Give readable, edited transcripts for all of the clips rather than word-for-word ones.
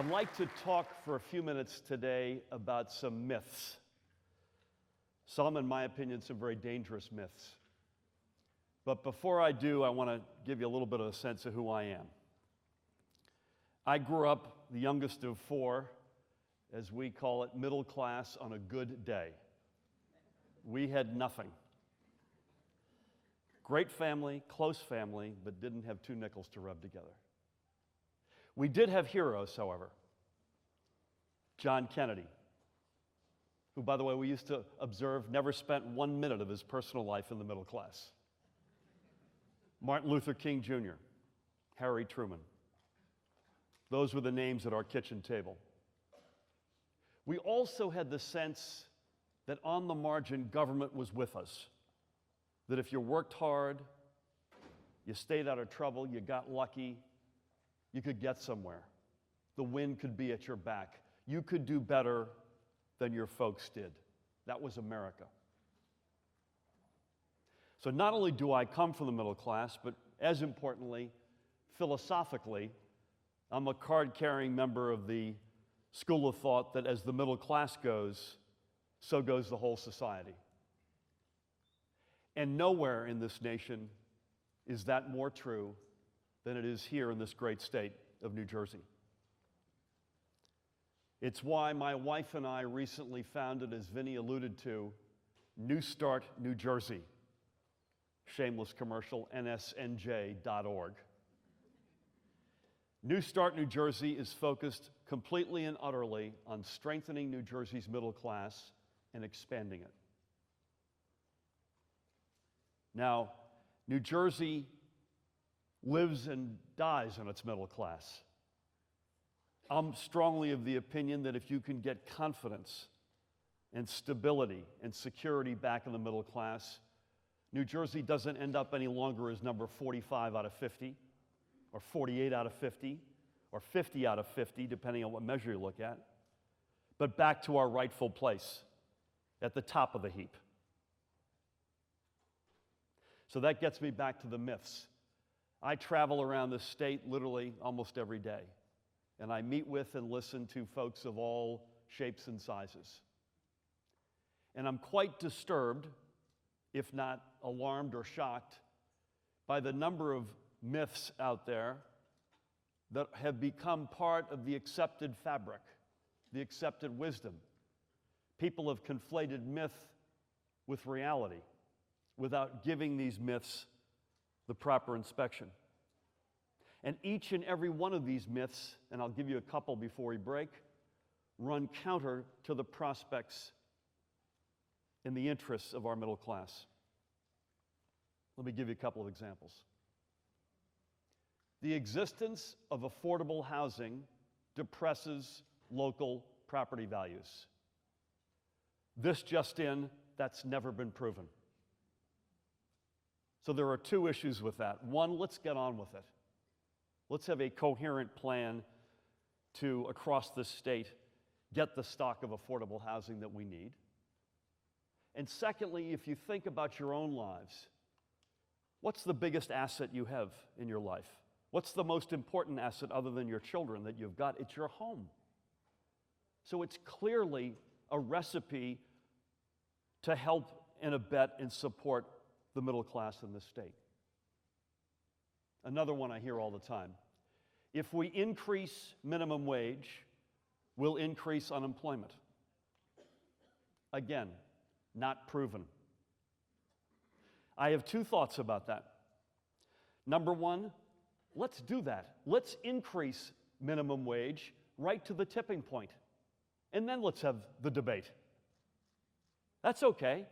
I'd like to talk for a few minutes today about some myths. Some, in my opinion, some very dangerous myths. But before I do, I want to give you a little bit of a sense of who I am. I grew up the youngest of four, as we call it, middle class on a good day. We had nothing. Great family, close family, but didn't have two nickels to rub together. We did have heroes, however. John Kennedy, who, by the way, we used to observe never spent 1 minute of his personal life in the middle class. Martin Luther King Jr., Harry Truman. Those were the names at our kitchen table. We also had the sense that on the margin, government was with us. That if you worked hard, you stayed out of trouble, you got lucky, you could get somewhere. The wind could be at your back. You could do better than your folks did. That was America. So not only do I come from the middle class, but as importantly, philosophically, I'm a card-carrying member of the school of thought that as the middle class goes, so goes the whole society. And nowhere in this nation is that more true than it is here in this great state of New Jersey. It's why my wife and I recently founded, as Vinny alluded to, New Start New Jersey. Shameless commercial, nsnj.org. New Start New Jersey is focused completely and utterly on strengthening New Jersey's middle class and expanding it. Now, New Jersey lives and dies on its middle class. I'm strongly of the opinion that if you can get confidence and stability and security back in the middle class, New Jersey doesn't end up any longer as number 45 out of 50, or 48 out of 50, or 50 out of 50, depending on what measure you look at, but back to our rightful place at the top of the heap. So that gets me back to the myths. I travel around the state literally almost every day, and I meet with and listen to folks of all shapes and sizes. And I'm quite disturbed, if not alarmed or shocked, by the number of myths out there that have become part of the accepted fabric, the accepted wisdom. People have conflated myth with reality without giving these myths the proper inspection. And each and every one of these myths, and I'll give you a couple before we break, run counter to the prospects in the interests of our middle class. Let me give you a couple of examples. The existence of affordable housing depresses local property values. This just in, that's never been proven. So there are two issues with that. One, let's get on with it. Let's have a coherent plan to, across this state, get the stock of affordable housing that we need. And secondly, if you think about your own lives, what's the biggest asset you have in your life? What's the most important asset other than your children that you've got? It's your home. So it's clearly a recipe to help and abet and support the middle class in this state. Another one I hear all the time. If we increase minimum wage, we'll increase unemployment. Again, not proven. I have two thoughts about that. Number one, let's do that. Let's increase minimum wage right to the tipping point. And then let's have the debate. That's okay.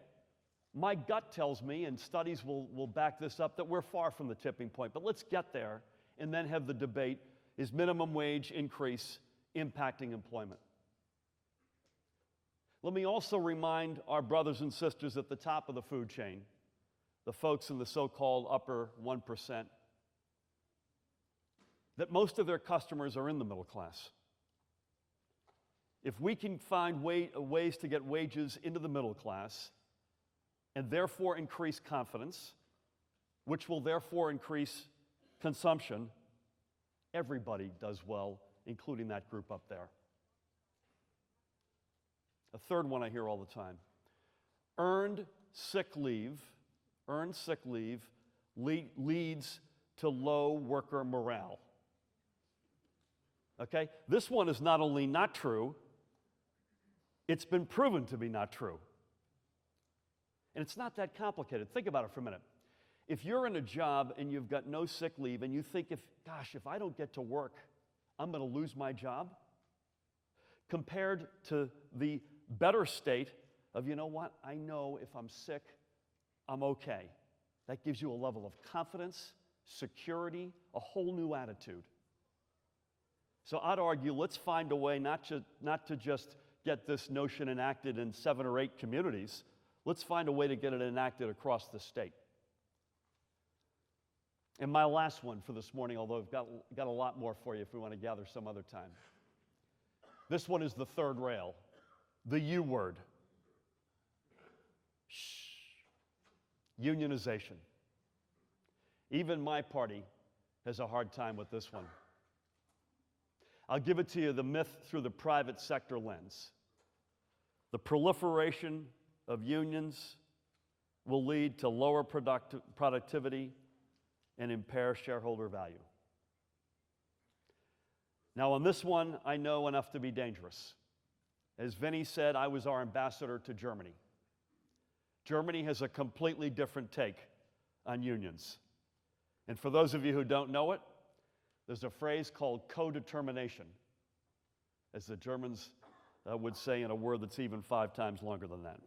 My gut tells me, and studies will back this up, that we're far from the tipping point. But let's get there and then have the debate. Is minimum wage increase impacting employment? Let me also remind our brothers and sisters at the top of the food chain, the folks in the so-called upper 1%, that most of their customers are in the middle class. If we can find ways to get wages into the middle class, and therefore increase confidence, which will therefore increase consumption, everybody does well, including that group up there. A third one I hear all the time. Earned sick leave leads to low worker morale. Okay? This one is not only not true, it's been proven to be not true. And it's not that complicated. Think about it for a minute. If you're in a job and you've got no sick leave and you think, if I don't get to work, I'm going to lose my job, compared to the better state of, you know what, I know if I'm sick, I'm okay. That gives you a level of confidence, security, a whole new attitude. So I'd argue, let's find a way not to just get this notion enacted in 7 or 8 communities. Let's find a way to get it enacted across the state. And my last one for this morning, although I've got a lot more for you if we want to gather some other time. This one is the third rail, the U word. Shh. Unionization. Even my party has a hard time with this one. I'll give it to you, the myth through the private sector lens. The proliferation of unions will lead to lower productivity and impair shareholder value. Now on this one, I know enough to be dangerous. As Vinny said, I was our ambassador to Germany. Germany has a completely different take on unions. And for those of you who don't know it, there's a phrase called co-determination, as the Germans would say in a word that's even 5 times longer than that.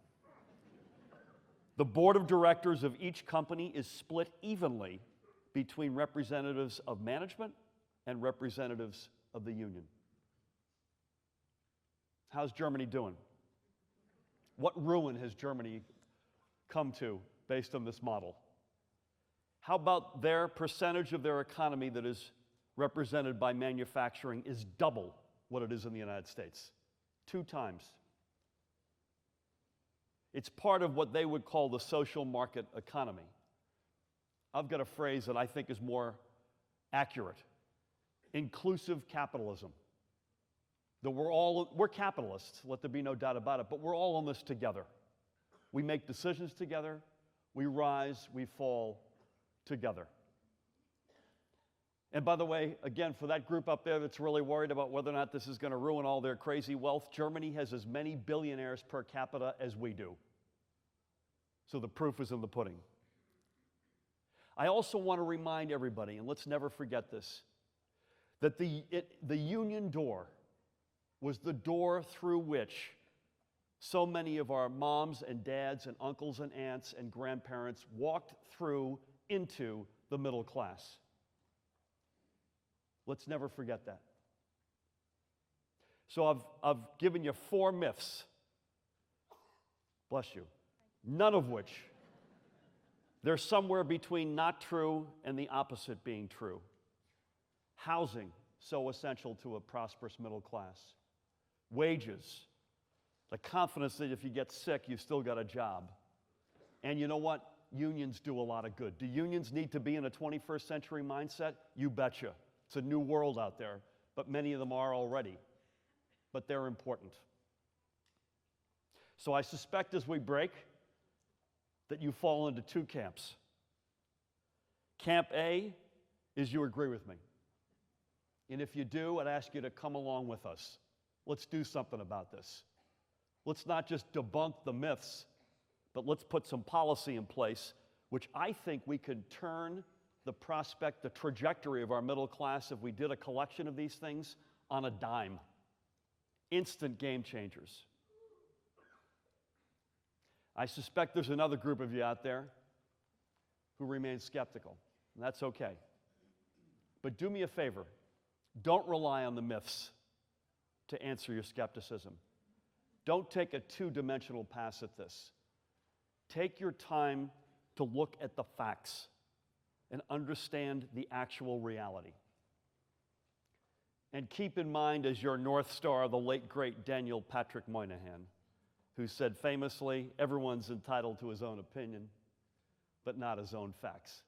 The board of directors of each company is split evenly between representatives of management and representatives of the union. How's Germany doing? What ruin has Germany come to based on this model? How about their percentage of their economy that is represented by manufacturing is double what it is in the United States? 2 times. It's part of what they would call the social market economy. I've got a phrase that I think is more accurate. Inclusive capitalism. That we're capitalists, let there be no doubt about it, but we're all in this together. We make decisions together, we rise, we fall together. And by the way, again, for that group up there that's really worried about whether or not this is going to ruin all their crazy wealth, Germany has as many billionaires per capita as we do. So the proof is in the pudding. I also want to remind everybody, and let's never forget this, that the union door was the door through which so many of our moms and dads and uncles and aunts and grandparents walked through into the middle class. Let's never forget that. So I've given you 4 myths. Bless you. None of which, they're somewhere between not true and the opposite being true. Housing, so essential to a prosperous middle class. Wages, the confidence that if you get sick, you've still got a job. And you know what? Unions do a lot of good. Do unions need to be in a 21st century mindset? You betcha. It's a new world out there, but many of them are already. But they're important. So I suspect as we break that you fall into 2 camps. Camp A is you agree with me. And if you do, I'd ask you to come along with us. Let's do something about this. Let's not just debunk the myths, but let's put some policy in place, which I think we could turn the prospect, the trajectory of our middle class, if we did a collection of these things, on a dime. Instant game changers. I suspect there's another group of you out there who remain skeptical, and that's okay. But do me a favor, don't rely on the myths to answer your skepticism. Don't take a 2-dimensional pass at this. Take your time to look at the facts and understand the actual reality. And keep in mind as your North Star the late, great Daniel Patrick Moynihan, who said famously, everyone's entitled to his own opinion, but not his own facts.